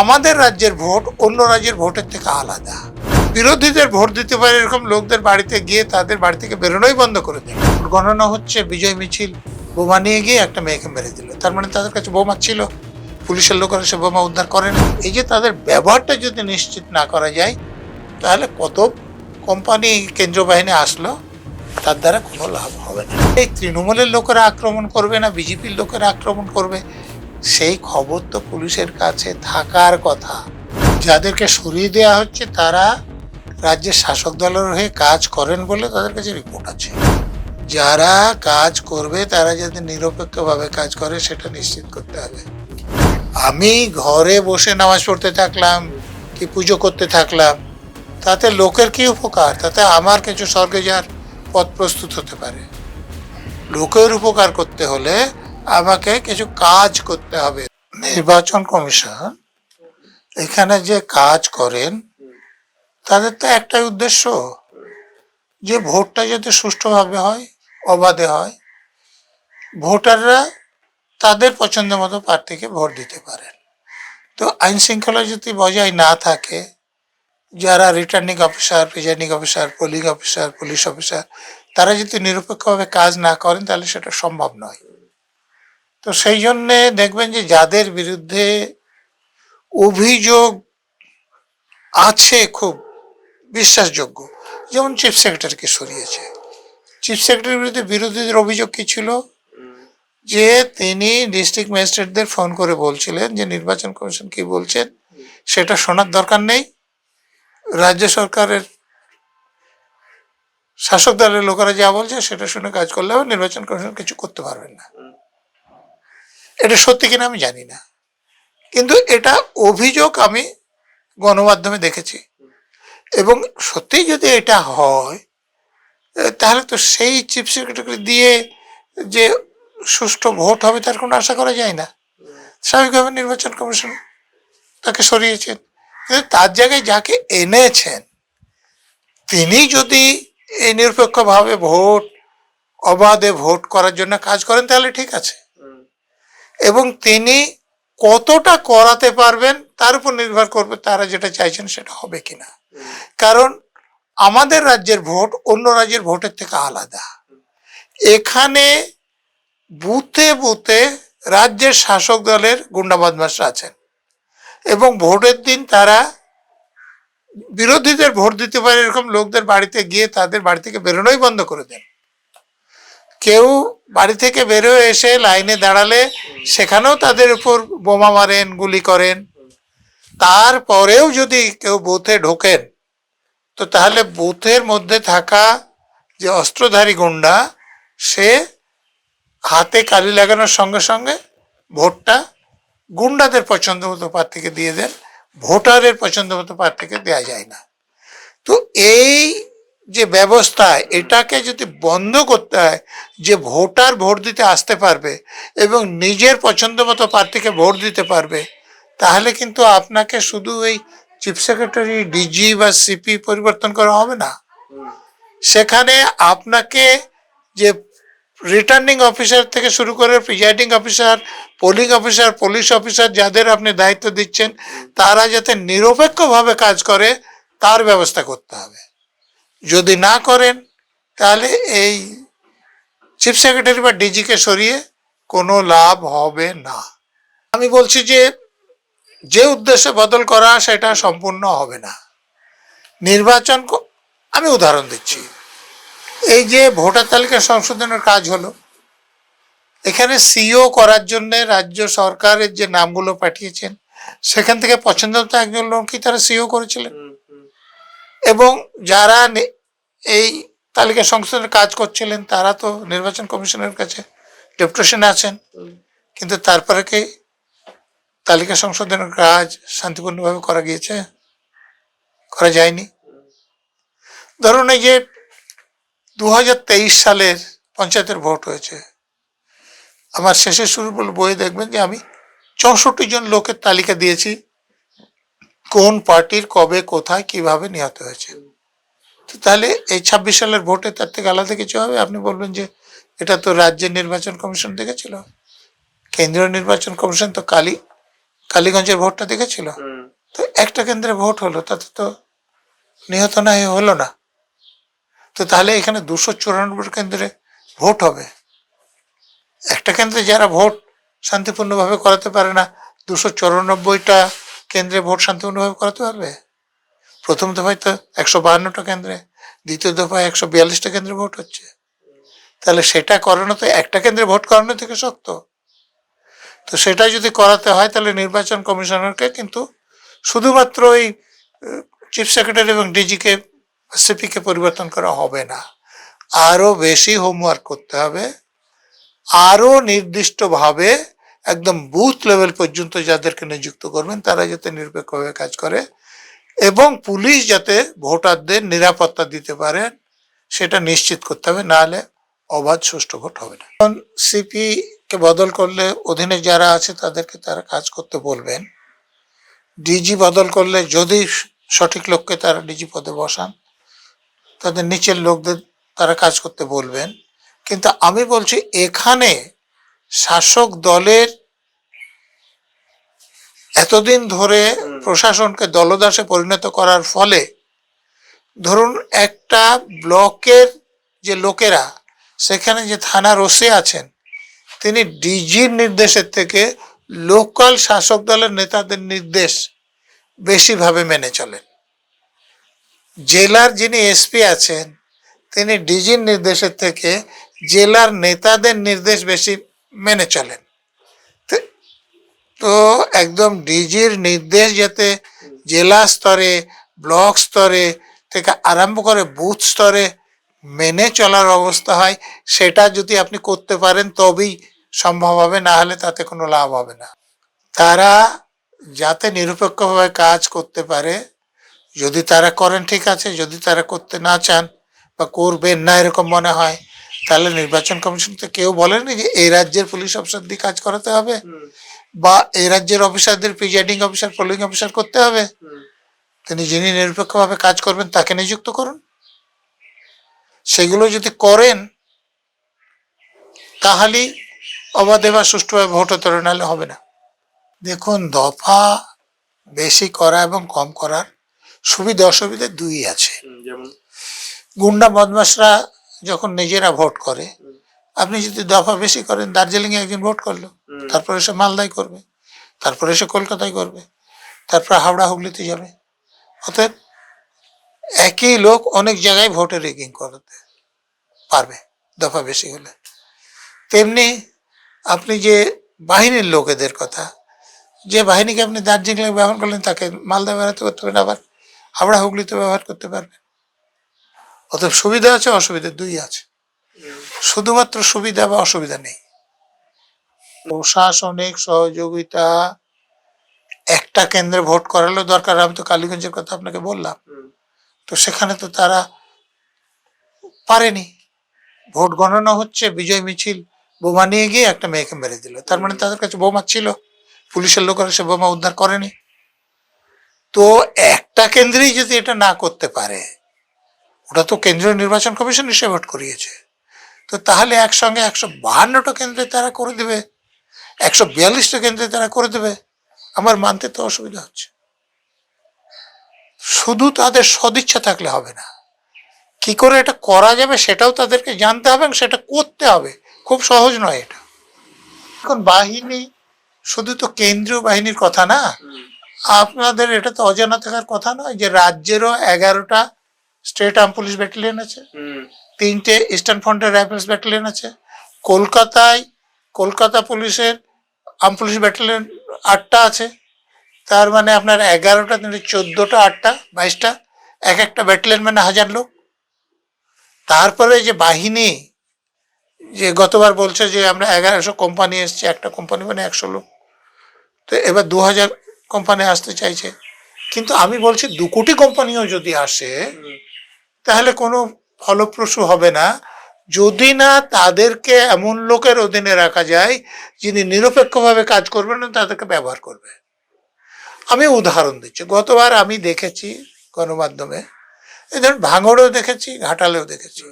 আমাদের রাজ্যের ভোট অন্য রাজ্যের ভোটের থেকে আলাদা। বিরোধীদের ভোট দিতে পারে এরকম লোকদের বাড়িতে গিয়ে তাদের বাড়ি থেকে বেরোনোই বন্ধ করে দেয়। গণনা হচ্ছে বিজয় মিছিল বোমা নিয়ে গিয়ে একটা মেয়েকে মেরে দিল, তার মানে তাদের কাছে বোমা ছিল, পুলিশের লোকেরা সে বোমা উদ্ধার করেন। এই যে তাদের ব্যবহারটা যদি নিশ্চিত না করা যায়, তাহলে কত কোম্পানি কেন্দ্রীয় বাহিনী আসলো, তার দ্বারা কোনো লাভ হবে না। এই তৃণমূলের লোকেরা আক্রমণ করবে না বিজেপির লোকেরা আক্রমণ করবে, সেই খবর তো পুলিশের কাছে থাকার কথা। যাদেরকে সরিয়ে দেওয়া হচ্ছে তারা রাজ্যের শাসক দলের হয়ে কাজ করেন বলে তাদের কাছে রিপোর্ট আছে। যারা কাজ করবে তারা যাতে নিরপেক্ষভাবে কাজ করে সেটা নিশ্চিত করতে হবে। আমি ঘরে বসে নামাজ পড়তে থাকলাম কি পুজো করতে থাকলাম, তাতে লোকের কি উপকার? তাতে আমার কিছু স্বর্গে যাওয়ার পথ প্রস্তুত হতে পারে। লোকের উপকার করতে হলে আমাকে কিছু কাজ করতে হবে। নির্বাচন কমিশন এখানে যে কাজ করেন তাদের তো একটাই উদ্দেশ্য, যে ভোটটা যাতে সুষ্ঠুভাবে হয়, অবাধে হয়, ভোটাররা তাদের পছন্দ মতো প্রার্থীকে ভোট দিতে পারেন। তো আইন শৃঙ্খলা যদি বজায় না থাকে, যারা returning officer, presiding officer, polling officer, police officer, তারা যদি নিরপেক্ষভাবে কাজ না করেন তাহলে সেটা সম্ভব নয়। তো সেই জন্যে দেখবেন যে যাদের বিরুদ্ধে অভিযোগ আছে খুব বিশ্বাসযোগ্য, যেমন চিফ সেক্রেটারিকে সরিয়েছে। চিফ সেক্রেটারির বিরুদ্ধে বিরোধীদের অভিযোগ কি ছিল? যে তিনি ডিস্ট্রিক্ট ম্যাজিস্ট্রেটদের ফোন করে বলছিলেন যে নির্বাচন কমিশন কি বলছেন সেটা শোনার দরকার নেই, রাজ্য সরকারের শাসক দলের লোকেরা যা বলছে সেটা শুনে কাজ করলে হবে, নির্বাচন কমিশন কিছু করতে পারবেন না। এটা সত্যি কিনা আমি জানি না, কিন্তু এটা অভিযোগ আমি গণমাধ্যমে দেখেছি। এবং সত্যি যদি এটা হয় তাহলে তো সেই চিফ সেক্রেটারি দিয়ে যে সুষ্ঠু ভোট হবে তার কোনো আশা করা যায় না। স্বাভাবিকভাবে নির্বাচন কমিশন তাকে সরিয়েছেন, কিন্তু তার জায়গায় যাকে এনেছেন তিনি যদি এই নিরপেক্ষভাবে ভোট, অবাধে ভোট করার জন্য কাজ করেন তাহলে ঠিক আছে, এবং তিনি কতটা করাতে পারবেন তার উপর নির্ভর করবে তারা যেটা চাইছেন সেটা হবে কিনা। কারণ আমাদের রাজ্যের ভোট অন্য রাজ্যের ভোটের থেকে আলাদা। এখানে বুথে বুথে রাজ্যের শাসক দলের গুন্ডা বদমাশরা আছেন, এবং ভোটের দিন তারা বিরোধীদের ভোট দিতে পারে এরকম লোকদের বাড়িতে গিয়ে তাদের বাড়ি থেকে বেরোনোই বন্ধ করে দেন। কেউ বাড়ি থেকে বেরোয় এসে লাইনে দাঁড়ালে সেখানেও তাদের উপর বোমা মারেন, গুলি করেন। তারপরেও যদি কেউ বুথে ঢোকেন তো তাহলে বুথের মধ্যে থাকা যে অস্ত্রধারী গুন্ডা সে হাতে কালি লাগানোর সঙ্গে সঙ্গে ভোটটা গুন্ডাদের পছন্দ মতো প্রার্থীকে দিয়ে দেন, ভোটারের পছন্দ মতো প্রার্থীকে দেওয়া যায় না। তো এই যে ব্যবস্থা, এটাকে যদি বন্ধ করতে হয়, যে ভোটার ভোট দিতে আসতে পারবে এবং নিজের পছন্দ মতো প্রার্থীকে ভোট দিতে পারবে, তাহলে কিন্তু আপনাকে শুধু এই চিফ সেক্রেটারি, ডিজি বা সিপি পরিবর্তন করা হবে না। সেখানে আপনাকে যে রিটার্নিং অফিসার থেকে শুরু করে presiding officer, polling officer, police officer যাদের আপনি দায়িত্ব দিচ্ছেন তারা যাতে নিরপেক্ষভাবে কাজ করে তার ব্যবস্থা করতে হবে। যদি না করেন তাহলে এই চিফ সেক্রেটারি বা ডিজিকে সরিয়ে কোনো লাভ হবে না। আমি বলছি যে যে উদ্দেশ্যে বদল করা সেটা সম্পূর্ণ হবে না। নির্বাচন আমি উদাহরণ দিচ্ছি, এই যে ভোটার তালিকা সংশোধনের কাজ হলো, এখানে সিও করার জন্য রাজ্য সরকারের যে নামগুলো পাঠিয়েছেন সেখান থেকে পছন্দ মতো একজন লোকই তারা সিও করেছিলেন, এবং যারা এই তালিকা সংশোধনের কাজ করছিলেন তারা তো নির্বাচন কমিশনের কাছে ডেপুটেশনে আছেন, কিন্তু তারপরে কি তালিকা সংশোধনের কাজ শান্তিপূর্ণভাবে করা গিয়েছে? করা যায়নি। ধরুন এই যে 2023 সালের পঞ্চায়েতের ভোট হয়েছে, আমার শেষের শুরু বইয়ে দেখবেন যে আমি 64 জন লোকের তালিকা দিয়েছি কোন পার্টির কবে কোথায় কিভাবে নিহত হয়েছে। তো তাহলে এই 26 সালের ভোটে তার থেকে আলাদা কিছু হবে? আপনি বলবেন যে এটা তো রাজ্যের নির্বাচন কমিশন দেখেছিল, কেন্দ্রীয় নির্বাচন কমিশন তো কালীগঞ্জের ভোটটা দেখেছিল, তো একটা কেন্দ্রে ভোট হলো, তাতে তো নিহত না হলো না। তো তাহলে এখানে 294 কেন্দ্রে ভোট হবে। একটা কেন্দ্রে যারা ভোট শান্তিপূর্ণভাবে করাতে পারে না, 294টা কেন্দ্রে ভোট শান্তিপূর্ণভাবে করাতে পারবে? প্রথম দফায় তো 152টা কেন্দ্রে, দ্বিতীয় দফায় 142টা কেন্দ্রে ভোট হচ্ছে। তাহলে সেটা করানো তো, একটা কেন্দ্রে ভোট করানো থেকে শক্ত। তো সেটা যদি করাতে হয় তাহলে নির্বাচন কমিশনারকে কিন্তু শুধুমাত্র ওই চিফ সেক্রেটারি এবং ডিজিকে, সিপিকে পরিবর্তন করা হবে না, আরো বেশি হোমওয়ার্ক করতে হবে। আরো নির্দিষ্টভাবে একদম বুথ লেভেল পর্যন্ত যাদেরকে নিযুক্ত করবেন তারা যাতে নিরপেক্ষভাবে কাজ করে, এবং পুলিশ যাতে ভোটারদের নিরাপত্তা দিতে পারে সেটা নিশ্চিত করতে হবে, নাহলে অবাধ সুষ্ঠু ভোট হবে না। এখন সিপি কে বদল করলে অধীনে যারা আছে তাদেরকে তারা কাজ করতে বলবেন। ডিজি বদল করলে যদি সঠিক লোককে তারা ডিজি পদে বসান, তাদের নিচের লোকদের তারা কাজ করতে বলবেন। কিন্তু আমি বলছি এখানে শাসক দলের এতদিন ধরে প্রশাসনকে দলদাসে পরিণত করার ফলে, ধরুন একটা ব্লকের যে লোকেরা, সেখানে যে থানার ওসি আছেন, তিনি ডিজির নির্দেশের থেকে লোকাল শাসক দলের নেতাদের নির্দেশ বেশিভাবে মেনে চলেন। জেলার যিনি এসপি আছেন তিনি ডিজির নির্দেশের থেকে জেলার নেতাদের নির্দেশ বেশি মেনে চলেন। তো একদম ডিজির নির্দেশ যাতে জেলা স্তরে, ব্লক স্তরে থেকে আরম্ভ করে বুথ স্তরে মেনে চলার অবস্থা হয়, সেটা যদি আপনি করতে পারেন তবেই সম্ভব হবে, না হলে তাতে কোনো লাভ হবে না। তারা যাতে নিরপেক্ষভাবে কাজ করতে পারে, যদি তারা করেন ঠিক আছে, যদি তারা করতে না চান বা করবেন না এরকম মনে হয়, তাহলে নির্বাচন কমিশন তো কেউ বলেনি যে এই রাজ্যের পুলিশ অফিসার দিয়ে কাজ করাতে হবে বা এই রাজ্যের অফিসারদের প্রিজাইডিং অফিসার, পোলিং অফিসার করতে হবে। তিনি যিনি নিরপেক্ষভাবে কাজ করবেন তাকে নিযুক্ত করুন। সেগুলো যদি করেন তাহলেই অবাধে বা সুষ্ঠুভাবে ভোট হতে পারে, নাহলে হবে না। দেখুন, দফা বেশি করা এবং কম করার সুবিধা অসুবিধা দুই আছে। গুন্ডা বদমাশরা যখন নিজেরা ভোট করে, আপনি যদি দফা বেশি করেন, দার্জিলিং এ একজন ভোট করলো, তারপরে সে মালদায় করবে, তারপরে সে কলকাতায় করবে, তারপরে হাওড়া হুগলিতে যাবে। অতএব একই লোক অনেক জায়গায় ভোটে রেগিং করতে পারবে দফা বেশি হলে। তেমনি আপনি যে বাহিনীর লোকেদের কথা, যে বাহিনীকে আপনি দার্জিলিং ব্যবহার করলেন তাকে মালদা ব্যবহার করতে পারবেন, আবার হাওড়া হুগলিতে ব্যবহার করতে পারবেন। অতএব সুবিধা আছে, অসুবিধা দুই আছে, শুধুমাত্র সুবিধা বা অসুবিধা নেই। প্রশাসনিক সহযোগিতা একটা কেন্দ্রে ভোট করালেও দরকার। আমি তো কালীগঞ্জের কথা আপনাকে বললাম, তো সেখানে তো তারা পারেনি। ভোট গণনা হচ্ছে, বিজয় মিছিল বোমা নিয়ে গিয়ে একটা মেয়েকে মেরে দিল, তার মানে তাদের কাছে বোমা ছিল, পুলিশের লোকেরা সে বোমা উদ্ধার করেনি। তো একটা কেন্দ্রেই যদি এটা না করতে পারে, ওটা তো কেন্দ্রীয় নির্বাচন কমিশন এসে ভোট করিয়েছে, তো তাহলে একসঙ্গে 152টা কেন্দ্রে তারা করে দেবে, 142টা কেন্দ্রে তারা করে দেবে, আমার মানতে তো অসুবিধা হচ্ছে। শুধু তাদের সদিচ্ছা থাকলে হবে না, কি করে এটা করা যাবে সেটাও তাদেরকে জানতে হবে এবং সেটা করতে হবে। খুব সহজ নয় এটা। এখন বাহিনী শুধু তো কেন্দ্রীয় বাহিনীর কথা না, আপনাদের এটা তো অজানা থাকার কথা নয় যে রাজ্যেরও 11টা স্টেট আর্ম পুলিশ ব্যাটালিয়ন আছে, 3টে ইস্টার্ন ফ্রন্টের রাইফেলস ব্যাটালিয়ন আছে। কলকাতায় কলকাতা পুলিশের আর্ম পুলিশ ব্যাটালিয়ন 8টা আছে। তার মানে আপনার 11টা, 14টা, 8টা, 22টা, এক একটা ব্যাটালিয়ন মানে 1000 লোক। তারপরে যে বাহিনী, যে গতবার বলছে যে আমরা 1100 কোম্পানি এসছে, একটা কোম্পানি মানে 100 লোক, তো এবার 2000 কোম্পানি আসতে চাইছে। কিন্তু আমি বলছি 2 কোটি কোম্পানিও যদি আসে তাহলে কোনো ফলপ্রসূ হবে না যদি না তাদেরকে এমন লোকের অধীনে রাখা যায় যিনি নিরপেক্ষভাবে কাজ করবেন না, তাদেরকে ব্যবহার করবে। আমি উদাহরণ দিচ্ছি, গতবার আমি দেখেছি গণমাধ্যমে, এই ধরুন ভাঙড়েও দেখেছি, ঘাটালেও দেখেছি,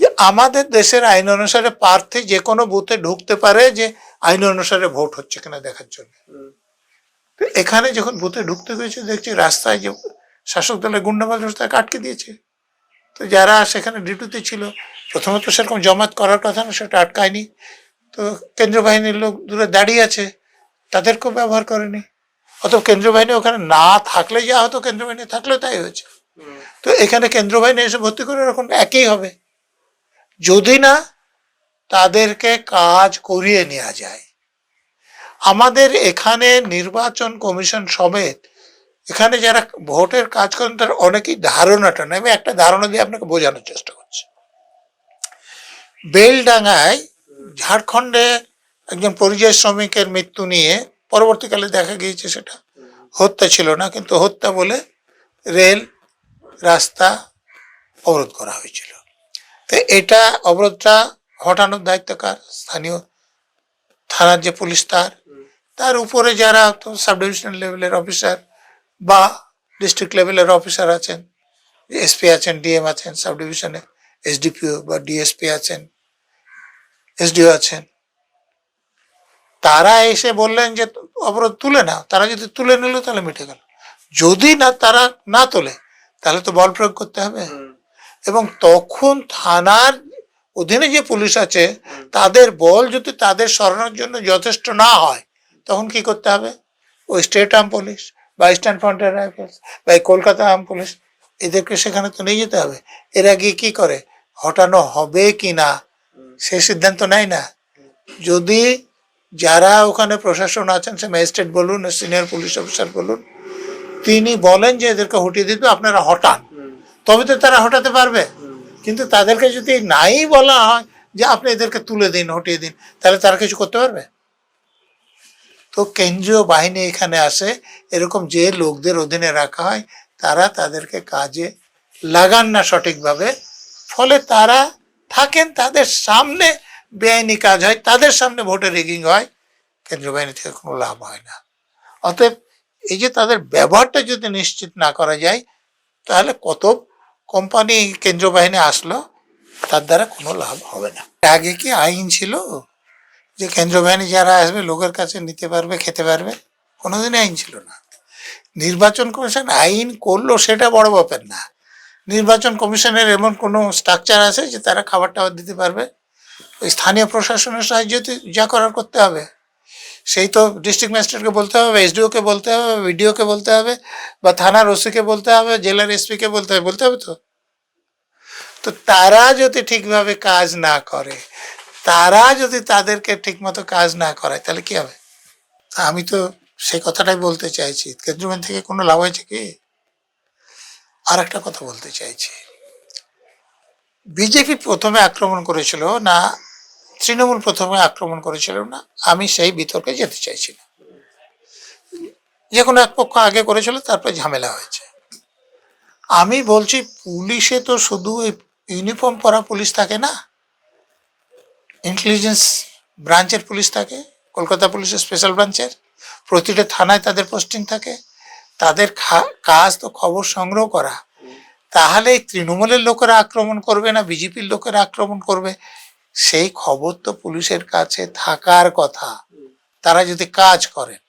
যে আমাদের দেশের আইন অনুসারে প্রার্থী যে কোনো বুথে ঢুকতে পারে যে আইন অনুসারে ভোট হচ্ছে কিনা দেখার জন্য। তো এখানে যখন বুথে ঢুকতে গেছে দেখছি রাস্তায় যে শাসক দলের গুন্ডাবাজ তাকে আটকে দিয়েছে। তো যারা সেখানে ডিউটিতে ছিল, প্রথমত সেরকম জমায়েত করার কথা না, সেটা আটকায়নি। তো কেন্দ্রীয় বাহিনীর লোক দূরে দাঁড়িয়ে আছে, তাদেরকেও ব্যবহার করেনি। অত কেন্দ্রীয় বাহিনী ওখানে না থাকলে যা হতো, কেন্দ্রীয় বাহিনী থাকলেও তাই হয়েছে। তো এখানে কেন্দ্রীয় বাহিনী এসে ভর্তি করে এরকম একই হবে, যদি না তাদেরকে কাজ করিয়ে নেওয়া যায়। আমাদের এখানে নির্বাচন কমিশন সমেত এখানে যারা ভোটের কাজ করেন তার অনেকেই ধারণাটা নেই। আমি একটা ধারণা দিয়ে আপনাকে বোঝানোর চেষ্টা করছি। বেলডাঙ্গায় ঝাড়খণ্ডে একজন পরিযায়ী শ্রমিকের মৃত্যু নিয়ে পরবর্তীকালে দেখা গিয়েছে সেটা হত্যা ছিল না, কিন্তু হত্যা বলে রেল রাস্তা অবরোধ করা হয়েছিল। তো এটা অবরোধটা হটানোর দায়িত্ব কার? স্থানীয় থানার যে পুলিশ, তার উপরে যারা সাব ডিভিশনাল লেভেলের অফিসার বা ডিস্ট্রিক্ট লেভেলের অফিসার আছেন, এসপি আছেন, ডিএম আছেন সাব ডিভিশনে, এসডিপিও বা ডিএসপি আছেন, এসডিও আছেন, তারা এসে বললেন যে অবরোধ তুলে নাও। তারা যদি তুলে নিল তাহলে মিটে গেল। যদি না তারা না তোলে তাহলে তো বল প্রয়োগ করতে হবে। এবং তখন থানার অধীনে যে পুলিশ আছে তাদের বল যদি তাদের সরানোর জন্য যথেষ্ট না হয়, তখন কি করতে হবে? ওই স্টেট আর্ম পুলিশ বা ইস্টার্ন ফ্রন্টিয়ার রাইফেলস বা কলকাতা আর্ম পুলিশ, এদেরকে সেখানে তো নিয়ে যেতে হবে। এরা গিয়ে কি করে, হটানো হবে কি না সে সিদ্ধান্ত নেয় না। যদি যারা ওখানে প্রশাসন আছেন, সে ম্যাজিস্ট্রেট বলুন, সিনিয়র পুলিশ অফিসার বলুন, তিনি বলেন যে এদেরকে হটিয়ে দিতে, আপনারা হটান, তবে তো তারা হটাতে পারবে। কিন্তু তাদেরকে যদি নাই বলা হয় যে আপনি এদেরকে তুলে দিন, হটিয়ে দিন, তাহলে তারা কিছু করতে পারবে? তো কেন্দ্রীয় বাহিনী এখানে আসে, এরকম যে লোকদের অধীনে রাখা হয় তারা তাদেরকে কাজে লাগান না সঠিকভাবে, ফলে তারা থাকেন, তাদের সামনে বেআইনি কাজ হয়, তাদের সামনে ভোটে রিগিং হয়, কেন্দ্রীয় বাহিনী থেকে কোনো লাভ হয় না। অতএব এই যে তাদের ব্যবহারটা যদি নিশ্চিত না করা যায়, তাহলে কত কোম্পানি কেন্দ্রীয় বাহিনী আসলো, তার দ্বারা কোনো লাভ হবে না। আগে কি আইন ছিল যে কেন্দ্রীয় বাহিনী যারা আসবে লোকের কাছে নিতে পারবে, খেতে পারবে? কোনোদিনই আইন ছিল না। নির্বাচন কমিশন আইন করলো সেটা বড় ব্যাপার না। নির্বাচন কমিশনের এমন কোনো স্ট্রাকচার আছে যে তারা খাবার টাবার দিতে পারবে? ওই স্থানীয় প্রশাসনের সাহায্যে যা করার করতে হবে। সেই তো ডিস্ট্রিক্ট ম্যাজিস্ট্রেটকে বলতে হবে, এসডিওকে বলতে হবে, বিডিওকে বলতে হবে, বা থানার ওসিকে বলতে হবে, জেলার এসপিকে বলতে হবে তো। তো তারা যদি ঠিকভাবে কাজ না করে, তারা যদি তাদেরকে ঠিকমতো কাজ না করায়, তাহলে কি হবে? আমি তো সেই কথাটাই বলতে চাইছি, কেন্দ্রীয় থেকে কোনো লাভ হয়েছে কি? আর একটা কথা বলতে চাইছি, বিজেপি প্রথমে আক্রমণ করেছিল না তৃণমূল প্রথমে আক্রমণ করেছিল না, আমি সেই বিতর্কে যেতে চাইছি না। যে কোনো এক পক্ষ আগে করেছিল, তারপর ঝামেলা হয়েছে। আমি বলছি পুলিশে তো শুধু ইউনিফর্ম পরা পুলিশ থাকে না, ইন্টেলিজেন্স ব্রাঞ্চের পুলিশ থাকে, কলকাতা পুলিশের স্পেশাল ব্রাঞ্চের, প্রতিটা থানায় তাদের পোস্টিং থাকে, তাদের কাজ তো খবর সংগ্রহ করা। তাহলে তৃণমূলের লোকেরা আক্রমণ করবে না বিজেপির লোকেরা আক্রমণ করবে, সেই খবর তো পুলিশের কাছে থাকার কথা। তারা যদি কাজ করেন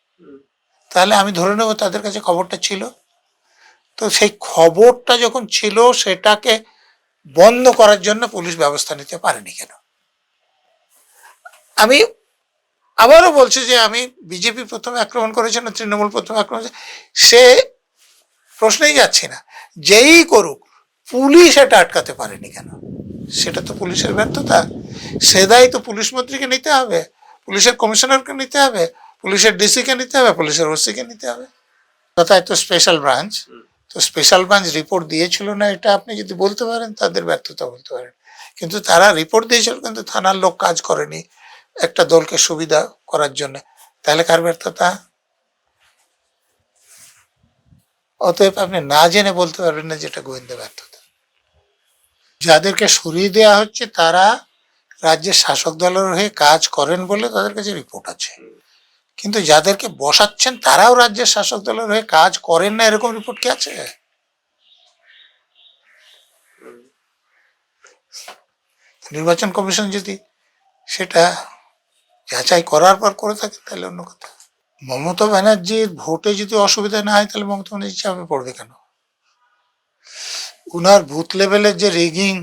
তাহলে আমি ধরে নেব তাদের কাছে খবরটা ছিল। তো সেই খবরটা যখন ছিল, সেটাকে বন্ধ করার জন্য পুলিশ ব্যবস্থা নিতে পারেনি কেন? আমি আবারও বলছি যে আমি বিজেপি প্রথমে আক্রমণ করেছে না তৃণমূল প্রথমে আক্রমণ করেছে সে প্রশ্নেই যাচ্ছি না। যেই করুক, পুলিশ এটা আটকাতে পারেনি কেন? সেটা তো পুলিশের ব্যর্থতা। সে দায়িত্ব পুলিশ মন্ত্রীকে নিতে হবে, পুলিশের কমিশনারকে নিতে হবে, পুলিশের ডিসিকে নিতে হবে, পুলিশের ওসিকে নিতে হবে। কথায় তো স্পেশাল ব্রাঞ্চ, তো স্পেশাল ব্রাঞ্চ রিপোর্ট দিয়েছিল না, এটা আপনি যদি বলতে পারেন তাদের ব্যর্থতা বলতে পারেন। কিন্তু তারা রিপোর্ট দিয়েছিল, কিন্তু থানার লোক কাজ করেনি একটা দলকে সুবিধা করার জন্য, তাহলে কার ব্যর্থতা? অতএব আপনি না জেনে বলতে পারবেন না যেটা গোয়েন্দা ব্যর্থতা। যাদেরকে সরিয়ে দেওয়া হচ্ছে তারা রাজ্যের শাসক দলের হয়ে কাজ করেন বলে তাদের কাছে রিপোর্ট আছে, কিন্তু যাদেরকে বসাচ্ছেন তারাও রাজ্যের শাসক দলের হয়ে কাজ করেন না, এরকম রিপোর্ট কি আছে? নির্বাচন কমিশন যদি সেটা যাচাই করার পর করে থাকে তাহলে অন্য কথা। মমতা ব্যানার্জির ভোটে যদি অসুবিধা না হয় তাহলে মমতা ব্যানার্জি চাপে পড়বে কেন? উনার বুথ লেভেলের যে রিগিং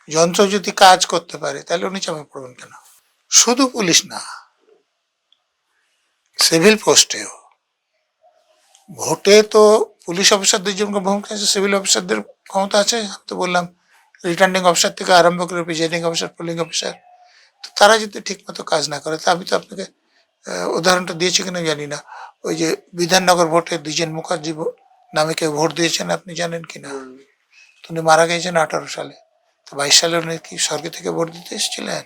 যন্ত্র যদি কাজ করতে পারে তাহলে উনি চাপে পড়বেন কেন? শুধু পুলিশ না, সিভিল পোস্টেও ভোটে তো পুলিশ অফিসারদের জন্য ভূমিকা আছে, সিভিল অফিসারদের ক্ষমতা আছে। আমি তো বললাম রিটার্নিং অফিসার থেকে আরম্ভ করে প্রিজাইডিং অফিসার, পোলিং অফিসার, তো তারা যদি ঠিকমতো কাজ না করে, তা আমি তো আপনাকে উদাহরণটা দিয়েছি কিনা জানি না, ওই যে বিধাননগর ভোটে দ্বিজেন মুখার্জি নামে কেউ ভোট দিয়েছেন, আপনি জানেন কিনা? উনি মারা গিয়েছেন 18 সালে, তো 22 সালে উনি কি স্বর্গ থেকে ভোট দিতে এসেছিলেন?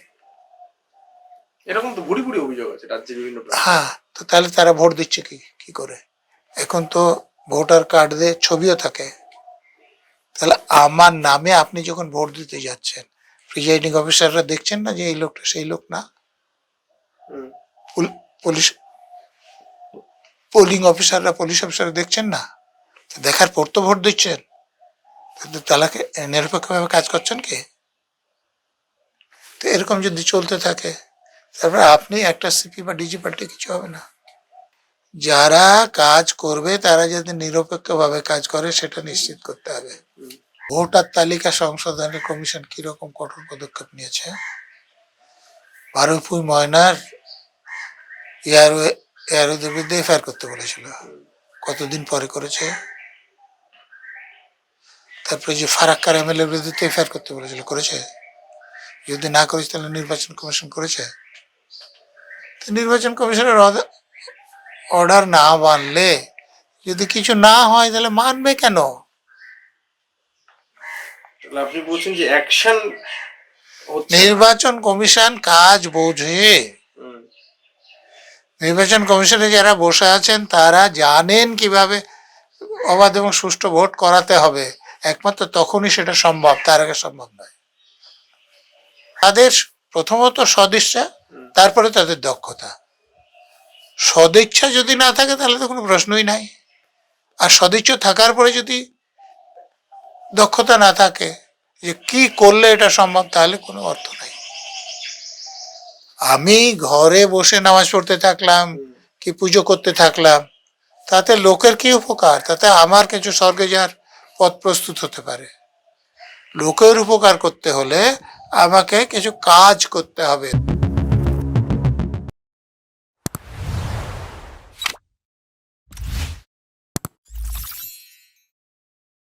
এরকম তো বুড়ি বুড়ি অভিযোগ আছে রাজ্যের বিভিন্ন প্রান্তে। হ্যাঁ, তো তাহলে তারা ভোট দিচ্ছে কি করে? এখন তো ভোটার কার্ড দিয়ে ছবিও থাকে। তাহলে আমার নামে আপনি যখন ভোট দিতে যাচ্ছেন, প্রিজাইডিং অফিসাররা দেখছেন না যে এই লোকটা সেই লোক না? পুলিশ পোলিং অফিসাররা, পুলিশ অফিসাররা দেখছেন না? দেখার পর তো ভোট দিচ্ছেন। তাহলে নিরপেক্ষভাবে কাজ করছেন কি? তো এরকম যদি চলতে থাকে তারপরে আপনি একটা সিপি বা ডিজি পাল্টে কিছু হবে না। যারা কাজ করবে তারা যদি নিরপেক্ষভাবে কাজ করে সেটা নিশ্চিত করতে হবে। ভোটার তালিকা সংশোধনের কমিশন কিরকম কঠোর পদক্ষেপ নিয়েছে। বারুইপুর ময়নার এয়ারওদের বিরুদ্ধে এফআইআর করতে বলেছিল, কতদিন পরে করেছে। তারপরে যে ফারাক্কার এমএলএর বিরুদ্ধে এফআইআর করতে বলেছিল, করেছে? যদি না করেছে তাহলে নির্বাচন কমিশন করেছে? নির্বাচন কমিশনের অর্ডার না মানলে, যদি কিছু না হয় তাহলে মানবে কেন? আপনি বলছেন যে অ্যাকশন নির্বাচন কমিশন কাজ বোঝে। নির্বাচন কমিশনে যারা বসে আছেন তারা জানেন কিভাবে অবাধ এবং সুষ্ঠু ভোট করাতে হবে। একমাত্র তখনই সেটা সম্ভব, তার আগে সম্ভব নয়। তাদের প্রথমত সদিচ্ছা, তারপরে তাদের দক্ষতা। সদিচ্ছা যদি না থাকে তাহলে তো কোনো প্রশ্নই নাই। আর সদিচ্ছা থাকার পরে যদি দক্ষতা না থাকে যে কি করলে এটা সম্ভব, তাহলে কোনো অর্থ নাই। আমি ঘরে বসে নামাজ পড়তে থাকলাম কি পুজো করতে থাকলাম, তাতে লোকের কি উপকার? তাতে আমার কিছু স্বর্গে যাওয়ার পথ প্রস্তুত হতে পারে। লোকের উপকার করতে হলে আমাকে কিছু কাজ করতে হবে।